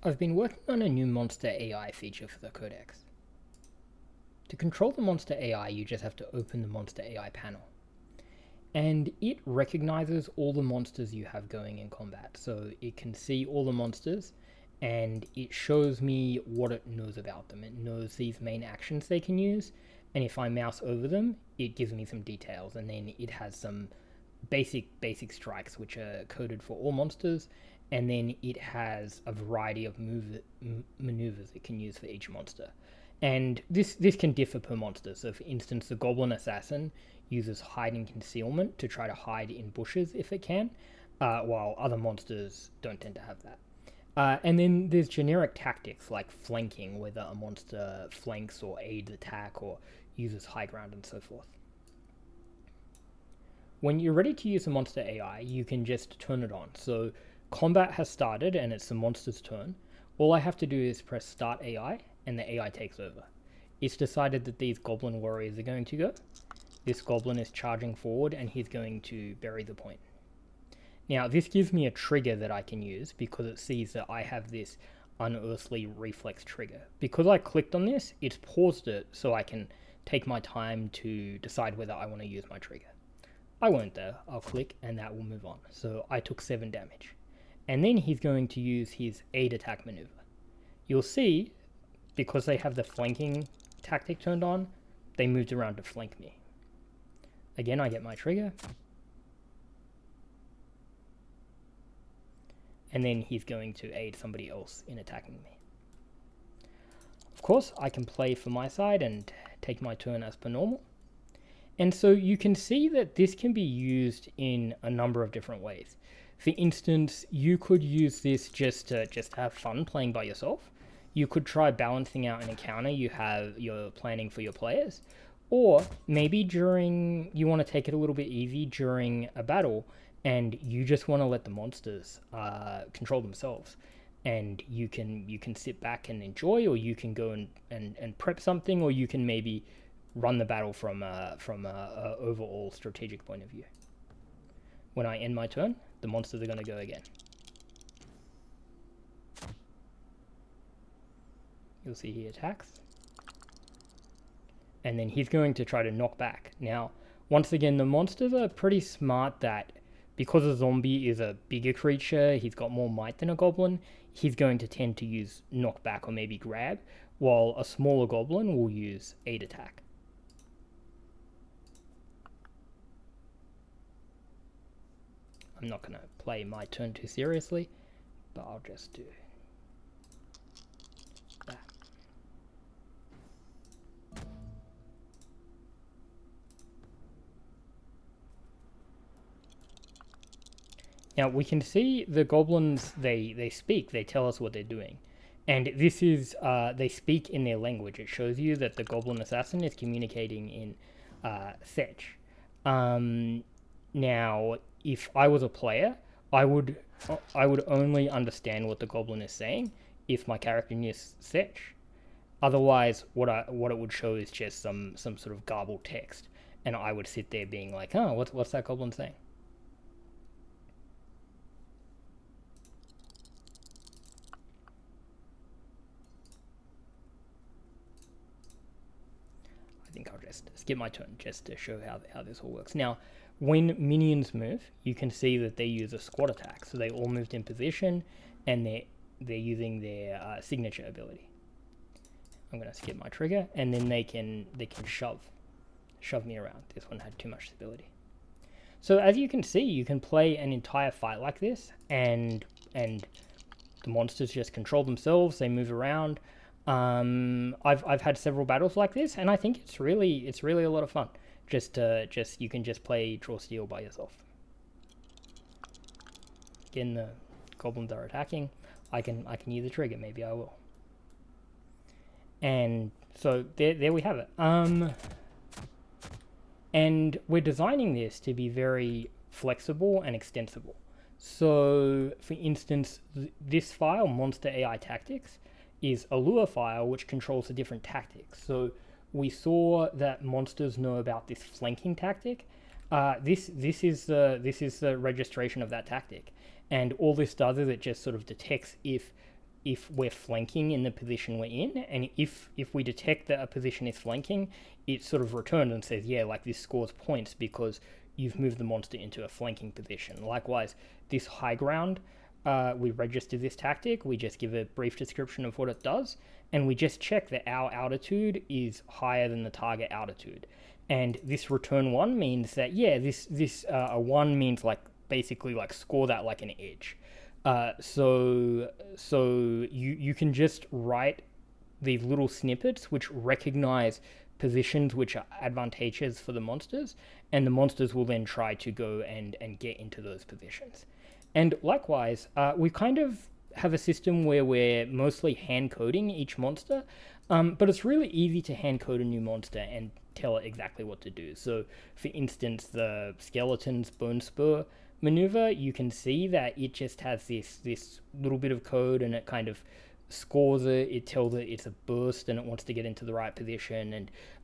I've been working on a new monster AI feature for the Codex. To control the monster AI, you just have to open the monster AI panel. And it recognizes all the monsters you have going in combat. So it can see all the monsters and it shows me what it knows about them. It knows these main actions they can use, and if I mouse over them, it gives me some details, and then it has some basic strikes which are coded for all monsters, and then it has a variety of maneuvers it can use for each monster. And this can differ per monster. So for instance, the Goblin Assassin uses hide and concealment to try to hide in bushes if it can, while other monsters don't tend to have that. And then there's generic tactics like flanking, whether a monster flanks or aids attack or uses high ground and so forth. When you're ready to use a monster AI, you can just turn it on. So combat has started and it's the monster's turn. All I have to do is press start AI and the AI takes over. It's decided that these goblin warriors are going to go. This goblin is charging forward and he's going to bury the point. Now this gives me a trigger that I can use because it sees that I have this unearthly reflex trigger. Because I clicked on this, it's paused it so I can take my time to decide whether I want to use my trigger. I won't though, I'll click and that will move on. So I took 7 damage. And then he's going to use his aid attack maneuver. You'll see, because they have the flanking tactic turned on, they moved around to flank me. Again, I get my trigger. And then he's going to aid somebody else in attacking me. Of course, I can play for my side and take my turn as per normal. And so you can see that this can be used in a number of different ways. For instance, you could use this just to have fun playing by yourself. You could try balancing out an encounter you're planning for your players. Or maybe you want to take it a little bit easy during a battle and you just want to let the monsters control themselves. And you can sit back and enjoy, or you can go and prep something, or you can maybe run the battle from a overall strategic point of view. When I end my turn, the monsters are going to go again. You'll see he attacks. And then he's going to try to knock back. Now, once again, the monsters are pretty smart that because a zombie is a bigger creature, he's got more might than a goblin, he's going to tend to use knockback or maybe grab, while a smaller goblin will use aid attack. I'm not going to play my turn too seriously, but I'll just do that. Now we can see the goblins, they speak, they tell us what they're doing. And this is, they speak in their language. It shows you that the goblin assassin is communicating in Fetch. Now, if I was a player, I would only understand what the goblin is saying if my character knew Fetch. Otherwise, what it would show is just some sort of garbled text, and I would sit there being like, oh, what's that goblin saying? I think I'll just skip my turn just to show how this all works. Now, when minions move, you can see that they use a squad attack. So they all moved in position, and they're using their signature ability. I'm going to skip my trigger, and then they can shove me around. This one had too much stability. So as you can see, you can play an entire fight like this, and the monsters just control themselves. They move around. I've had several battles like this, and I think it's really a lot of fun. You can just play Draw Steel by yourself. Again, the goblins are attacking. I can use the trigger. Maybe I will. And so there we have it. And we're designing this to be very flexible and extensible. So, for instance, this file, Monster AI Tactics, is a Lua file which controls the different tactics. So we saw that monsters know about this flanking tactic. This is the registration of that tactic, and all this does is it just sort of detects if if we're flanking in the position we're in, and if we detect that a position is flanking, it sort of returns and says, yeah, like this scores points because you've moved the monster into a flanking position. Likewise, this high ground, we register this tactic, we just give a brief description of what it does, and we just check that our altitude is higher than the target altitude. And this return 1 means that, yeah, this a 1 means like basically like score that like an edge. So you can just write these little snippets which recognize positions which are advantageous for the monsters, and the monsters will then try to go and get into those positions. And likewise, we kind of have a system where we're mostly hand coding each monster, but it's really easy to hand code a new monster and tell it exactly what to do. So, for instance, the skeleton's bone spur maneuver, you can see that it just has this little bit of code, and it kind of scores it. It tells it it's a burst and it wants to get into the right position,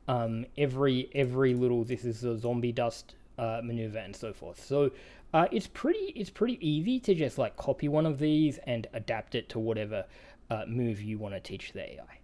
and every little, this is a zombie dust maneuver and so forth. So it's pretty easy to just like copy one of these and adapt it to whatever move you want to teach the AI.